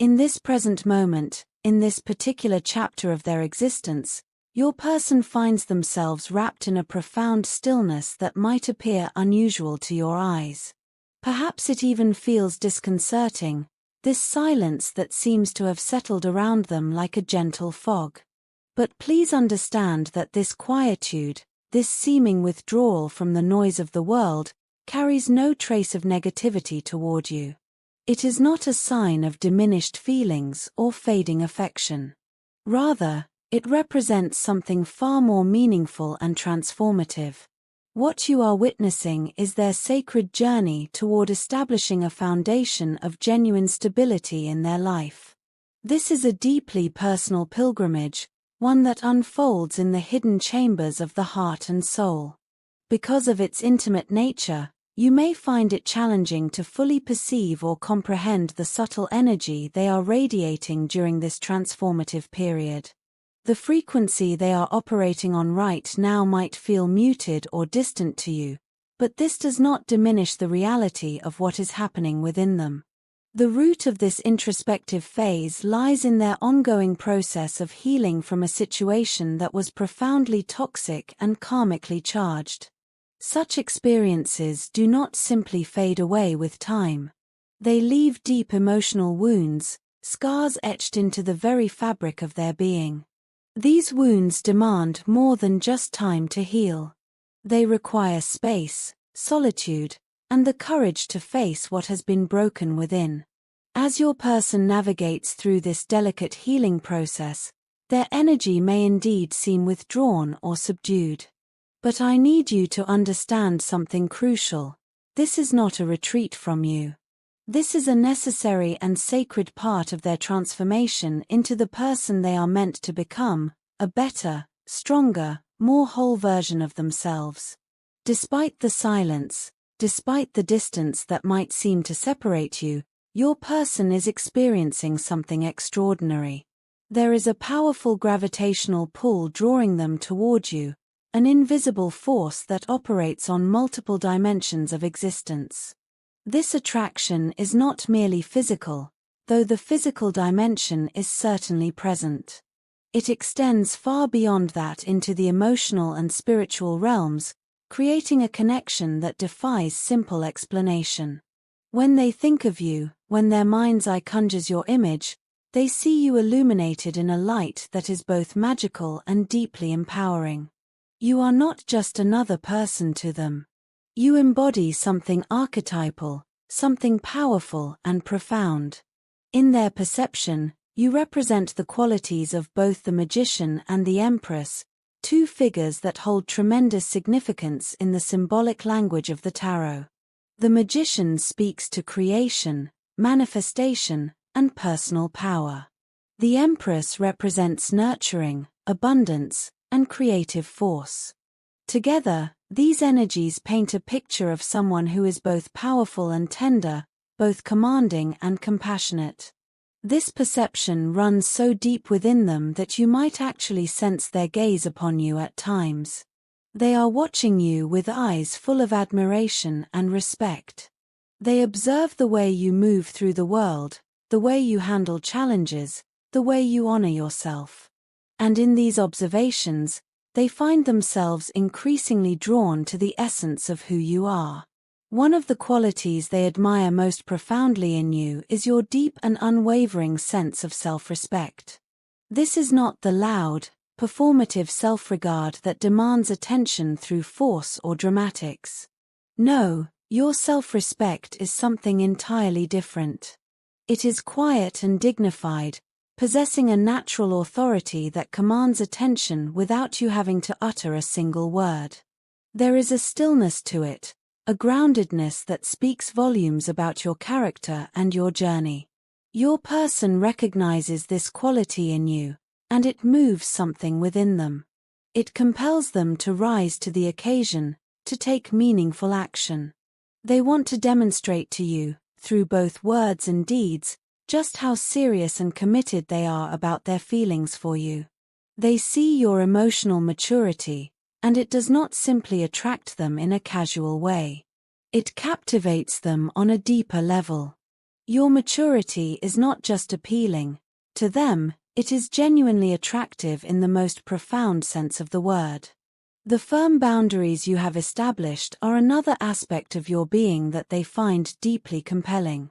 In this present moment, in this particular chapter of their existence, your person finds themselves wrapped in a profound stillness that might appear unusual to your eyes. Perhaps it even feels disconcerting, this silence that seems to have settled around them like a gentle fog. But please understand that this quietude, this seeming withdrawal from the noise of the world, carries no trace of negativity toward you. It is not a sign of diminished feelings or fading affection. Rather, it represents something far more meaningful and transformative. What you are witnessing is their sacred journey toward establishing a foundation of genuine stability in their life. This is a deeply personal pilgrimage, one that unfolds in the hidden chambers of the heart and soul. Because of its intimate nature, you may find it challenging to fully perceive or comprehend the subtle energy they are radiating during this transformative period. The frequency they are operating on right now might feel muted or distant to you, but this does not diminish the reality of what is happening within them. The root of this introspective phase lies in their ongoing process of healing from a situation that was profoundly toxic and karmically charged. Such experiences do not simply fade away with time. They leave deep emotional wounds, scars etched into the very fabric of their being. These wounds demand more than just time to heal. They require space, solitude, and the courage to face what has been broken within. As your person navigates through this delicate healing process, their energy may indeed seem withdrawn or subdued. But I need you to understand something crucial. This is not a retreat from you. This is a necessary and sacred part of their transformation into the person they are meant to become, a better, stronger, more whole version of themselves. Despite the silence, despite the distance that might seem to separate you, your person is experiencing something extraordinary. There is a powerful gravitational pull drawing them toward you, an invisible force that operates on multiple dimensions of existence. This attraction is not merely physical, though the physical dimension is certainly present. It extends far beyond that into the emotional and spiritual realms, creating a connection that defies simple explanation. When they think of you, when their mind's eye conjures your image, they see you illuminated in a light that is both magical and deeply empowering. You are not just another person to them. You embody something archetypal, something powerful and profound. In their perception, you represent the qualities of both the magician and the empress, two figures that hold tremendous significance in the symbolic language of the tarot. The magician speaks to creation, manifestation, and personal power. The empress represents nurturing, abundance, and creative force. Together, these energies paint a picture of someone who is both powerful and tender, both commanding and compassionate. This perception runs so deep within them that you might actually sense their gaze upon you at times. They are watching you with eyes full of admiration and respect. They observe the way you move through the world, the way you handle challenges, the way you honor yourself. And in these observations, they find themselves increasingly drawn to the essence of who you are. One of the qualities they admire most profoundly in you is your deep and unwavering sense of self-respect. This is not the loud, performative self-regard that demands attention through force or dramatics. No, your self-respect is something entirely different. It is quiet and dignified, possessing a natural authority that commands attention without you having to utter a single word. There is a stillness to it, a groundedness that speaks volumes about your character and your journey. Your person recognizes this quality in you, and it moves something within them. It compels them to rise to the occasion, to take meaningful action. They want to demonstrate to you, through both words and deeds, just how serious and committed they are about their feelings for you. They see your emotional maturity, and it does not simply attract them in a casual way. It captivates them on a deeper level. Your maturity is not just appealing. To them, it is genuinely attractive in the most profound sense of the word. The firm boundaries you have established are another aspect of your being that they find deeply compelling.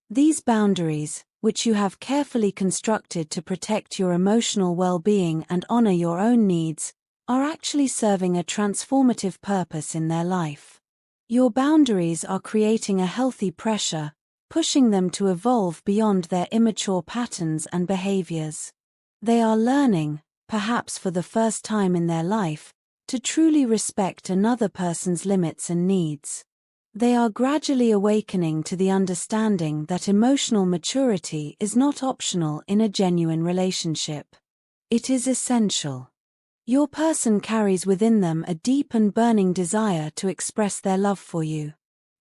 These boundaries, which you have carefully constructed to protect your emotional well-being and honor your own needs, are actually serving a transformative purpose in their life. Your boundaries are creating a healthy pressure, pushing them to evolve beyond their immature patterns and behaviors. They are learning, perhaps for the first time in their life, to truly respect another person's limits and needs. They are gradually awakening to the understanding that emotional maturity is not optional in a genuine relationship. It is essential. Your person carries within them a deep and burning desire to express their love for you.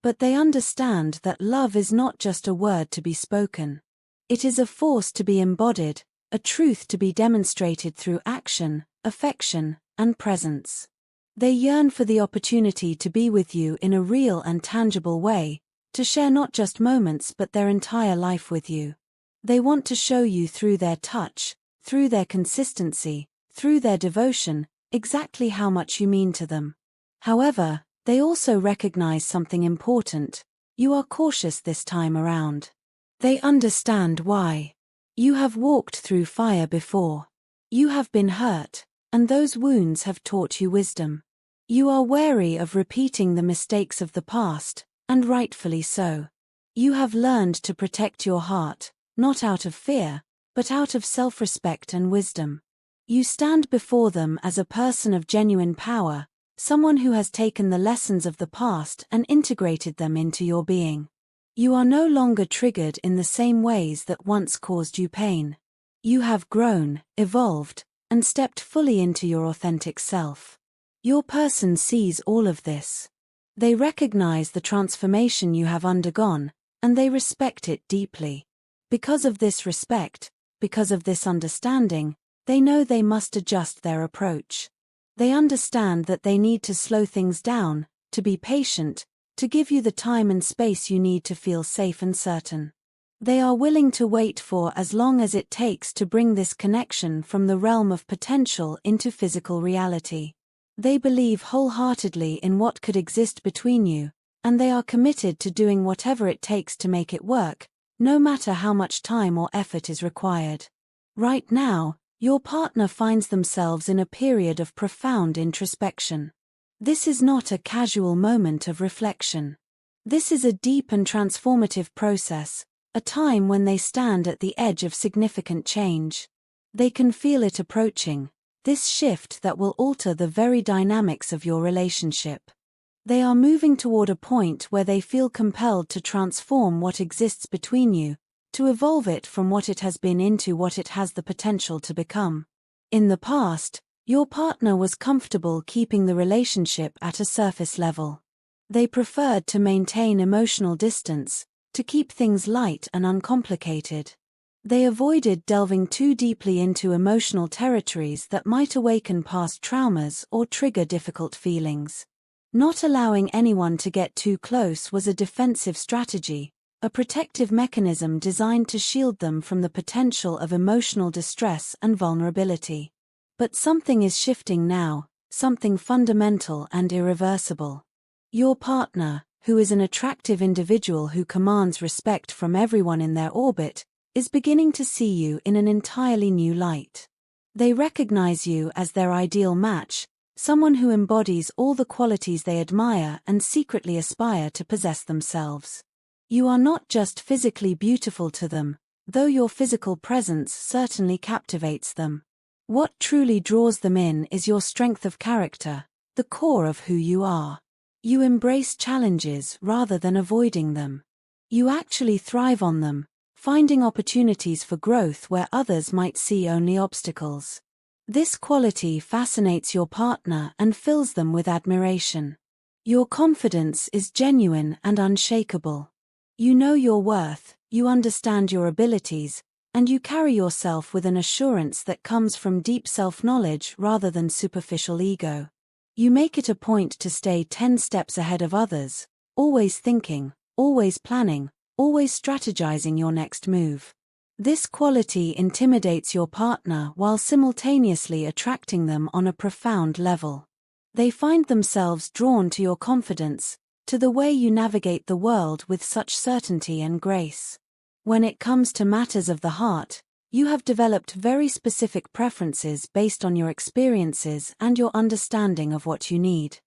But they understand that love is not just a word to be spoken. It is a force to be embodied, a truth to be demonstrated through action, affection, and presence. They yearn for the opportunity to be with you in a real and tangible way, to share not just moments but their entire life with you. They want to show you through their touch, through their consistency, through their devotion, exactly how much you mean to them. However, they also recognize something important. You are cautious this time around. They understand why. You have walked through fire before. You have been hurt, and those wounds have taught you wisdom. You are wary of repeating the mistakes of the past, and rightfully so. You have learned to protect your heart, not out of fear, but out of self-respect and wisdom. You stand before them as a person of genuine power, someone who has taken the lessons of the past and integrated them into your being. You are no longer triggered in the same ways that once caused you pain. You have grown, evolved, and stepped fully into your authentic self. Your person sees all of this. They recognize the transformation you have undergone, and they respect it deeply. Because of this respect, because of this understanding, they know they must adjust their approach. They understand that they need to slow things down, to be patient, to give you the time and space you need to feel safe and certain. They are willing to wait for as long as it takes to bring this connection from the realm of potential into physical reality. They believe wholeheartedly in what could exist between you, and they are committed to doing whatever it takes to make it work, no matter how much time or effort is required. Right now, your partner finds themselves in a period of profound introspection. This is not a casual moment of reflection. This is a deep and transformative process, a time when they stand at the edge of significant change. They can feel it approaching, this shift that will alter the very dynamics of your relationship. They are moving toward a point where they feel compelled to transform what exists between you, to evolve it from what it has been into what it has the potential to become. In the past, your partner was comfortable keeping the relationship at a surface level. They preferred to maintain emotional distance, to keep things light and uncomplicated. They avoided delving too deeply into emotional territories that might awaken past traumas or trigger difficult feelings. Not allowing anyone to get too close was a defensive strategy, a protective mechanism designed to shield them from the potential of emotional distress and vulnerability. But something is shifting now, something fundamental and irreversible. Your partner, who is an attractive individual who commands respect from everyone in their orbit, is beginning to see you in an entirely new light. They recognize you as their ideal match, someone who embodies all the qualities they admire and secretly aspire to possess themselves. You are not just physically beautiful to them, though your physical presence certainly captivates them. What truly draws them in is your strength of character, the core of who you are. You embrace challenges rather than avoiding them. You actually thrive on them, finding opportunities for growth where others might see only obstacles. This quality fascinates your partner and fills them with admiration. Your confidence is genuine and unshakable. You know your worth, you understand your abilities, and you carry yourself with an assurance that comes from deep self-knowledge rather than superficial ego. You make it a point to stay 10 steps ahead of others, always thinking, always planning, always strategizing your next move. This quality intimidates your partner while simultaneously attracting them on a profound level. They find themselves drawn to your confidence, to the way you navigate the world with such certainty and grace. When it comes to matters of the heart, you have developed very specific preferences based on your experiences and your understanding of what you need.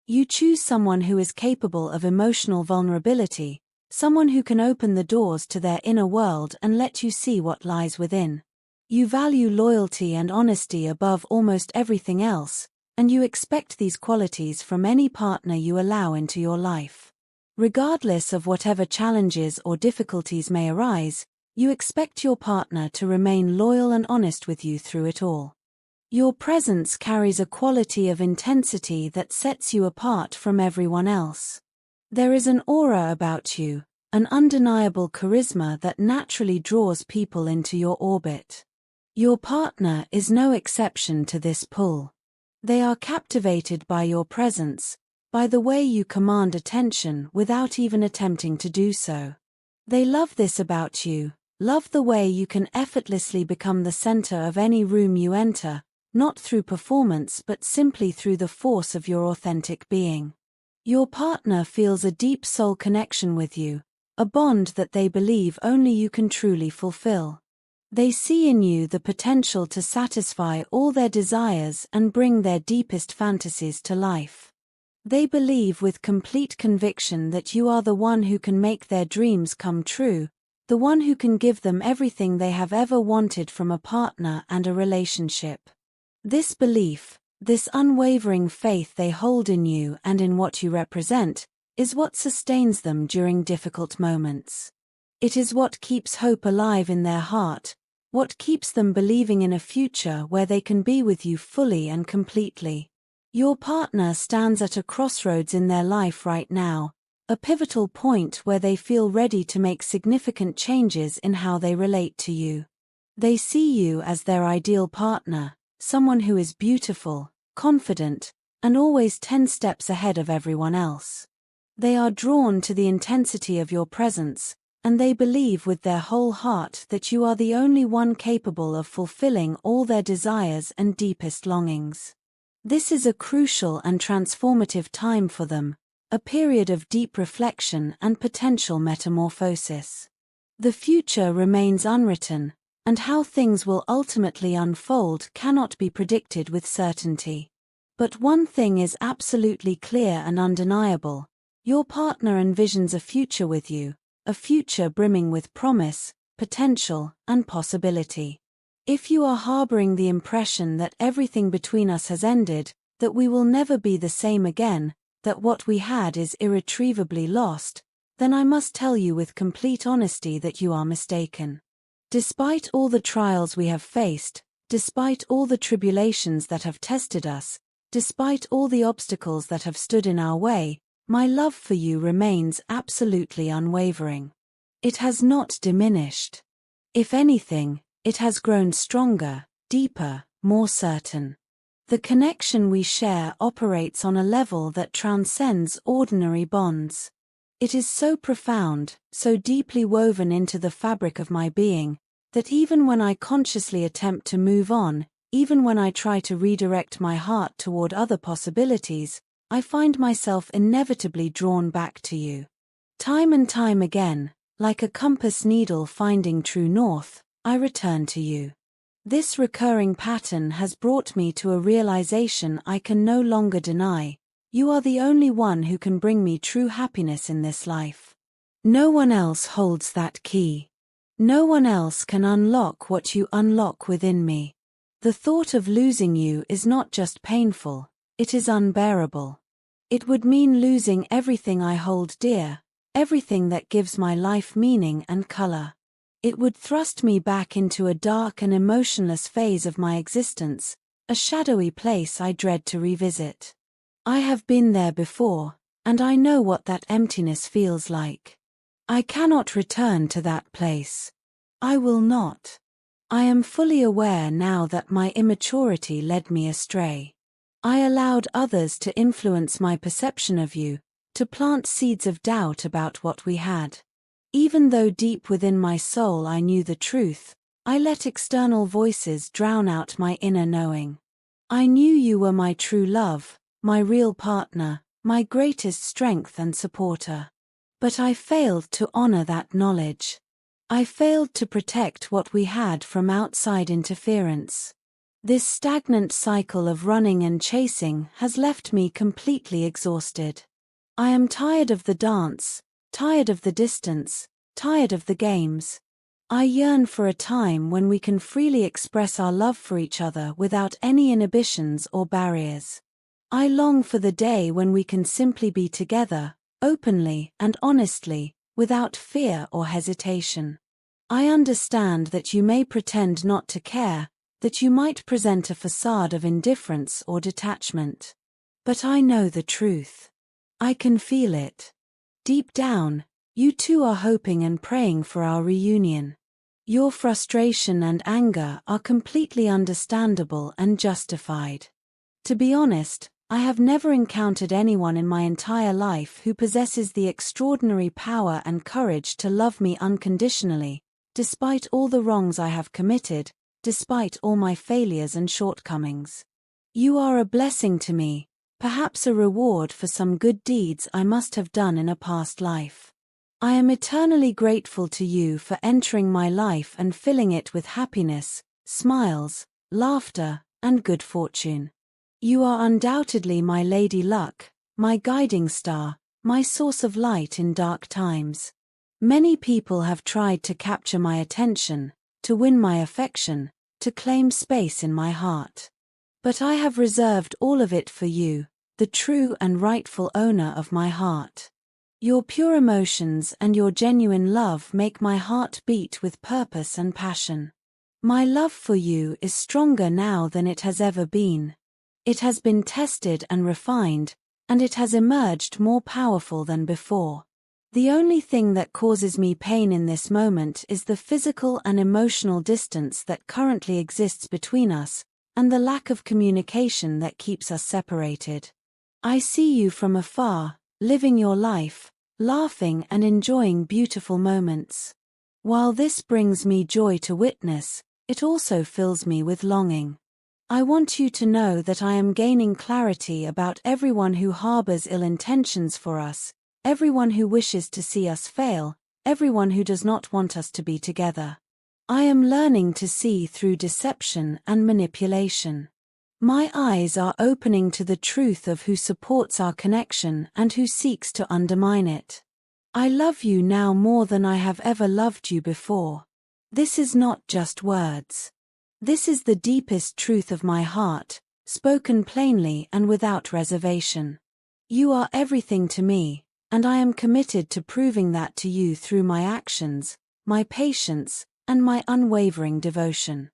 You choose someone who is capable of emotional vulnerability, someone who can open the doors to their inner world and let you see what lies within. You value loyalty and honesty above almost everything else, and you expect these qualities from any partner you allow into your life. Regardless of whatever challenges or difficulties may arise, you expect your partner to remain loyal and honest with you through it all. Your presence carries a quality of intensity that sets you apart from everyone else. There is an aura about you, an undeniable charisma that naturally draws people into your orbit. Your partner is no exception to this pull. They are captivated by your presence, by the way you command attention without even attempting to do so. They love this about you, love the way you can effortlessly become the center of any room you enter, not through performance but simply through the force of your authentic being. Your partner feels a deep soul connection with you, a bond that they believe only you can truly fulfill. They see in you the potential to satisfy all their desires and bring their deepest fantasies to life. They believe with complete conviction that you are the one who can make their dreams come true, the one who can give them everything they have ever wanted from a partner and a relationship. This belief, this unwavering faith they hold in you and in what you represent, is what sustains them during difficult moments. It is what keeps hope alive in their heart, what keeps them believing in a future where they can be with you fully and completely. Your partner stands at a crossroads in their life right now, a pivotal point where they feel ready to make significant changes in how they relate to you. They see you as their ideal partner, someone who is beautiful, confident, and always 10 steps ahead of everyone else. They are drawn to the intensity of your presence, and they believe with their whole heart that you are the only one capable of fulfilling all their desires and deepest longings. This is a crucial and transformative time for them, a period of deep reflection and potential metamorphosis. The future remains unwritten, and how things will ultimately unfold cannot be predicted with certainty. But one thing is absolutely clear and undeniable: your partner envisions a future with you, a future brimming with promise, potential, and possibility. If you are harboring the impression that everything between us has ended, that we will never be the same again, that what we had is irretrievably lost, then I must tell you with complete honesty that you are mistaken. Despite all the trials we have faced, despite all the tribulations that have tested us, despite all the obstacles that have stood in our way, my love for you remains absolutely unwavering. It has not diminished. If anything, it has grown stronger, deeper, more certain. The connection we share operates on a level that transcends ordinary bonds. It is so profound, so deeply woven into the fabric of my being, that even when I consciously attempt to move on, even when I try to redirect my heart toward other possibilities, I find myself inevitably drawn back to you. Time and time again, like a compass needle finding true north, I return to you. This recurring pattern has brought me to a realization I can no longer deny: you are the only one who can bring me true happiness in this life. No one else holds that key. No one else can unlock what you unlock within me. The thought of losing you is not just painful, it is unbearable. It would mean losing everything I hold dear, everything that gives my life meaning and color. It would thrust me back into a dark and emotionless phase of my existence, a shadowy place I dread to revisit. I have been there before, and I know what that emptiness feels like. I cannot return to that place. I will not. I am fully aware now that my immaturity led me astray. I allowed others to influence my perception of you, to plant seeds of doubt about what we had. Even though deep within my soul I knew the truth, I let external voices drown out my inner knowing. I knew you were my true love, my real partner, my greatest strength and supporter. But I failed to honor that knowledge. I failed to protect what we had from outside interference. This stagnant cycle of running and chasing has left me completely exhausted. I am tired of the dance, tired of the distance, tired of the games. I yearn for a time when we can freely express our love for each other without any inhibitions or barriers. I long for the day when we can simply be together, openly and honestly, without fear or hesitation. I understand that you may pretend not to care, that you might present a facade of indifference or detachment. But I know the truth. I can feel it. Deep down, you too are hoping and praying for our reunion. Your frustration and anger are completely understandable and justified. To be honest, I have never encountered anyone in my entire life who possesses the extraordinary power and courage to love me unconditionally, despite all the wrongs I have committed, despite all my failures and shortcomings. You are a blessing to me, perhaps a reward for some good deeds I must have done in a past life. I am eternally grateful to you for entering my life and filling it with happiness, smiles, laughter, and good fortune. You are undoubtedly my lady luck, my guiding star, my source of light in dark times. Many people have tried to capture my attention, to win my affection, to claim space in my heart. But I have reserved all of it for you, the true and rightful owner of my heart. Your pure emotions and your genuine love make my heart beat with purpose and passion. My love for you is stronger now than it has ever been. It has been tested and refined, and it has emerged more powerful than before. The only thing that causes me pain in this moment is the physical and emotional distance that currently exists between us, and the lack of communication that keeps us separated. I see you from afar, living your life, laughing and enjoying beautiful moments. While this brings me joy to witness, it also fills me with longing. I want you to know that I am gaining clarity about everyone who harbors ill intentions for us, everyone who wishes to see us fail, everyone who does not want us to be together. I am learning to see through deception and manipulation. My eyes are opening to the truth of who supports our connection and who seeks to undermine it. I love you now more than I have ever loved you before. This is not just words. This is the deepest truth of my heart, spoken plainly and without reservation. You are everything to me, and I am committed to proving that to you through my actions, my patience, and my unwavering devotion.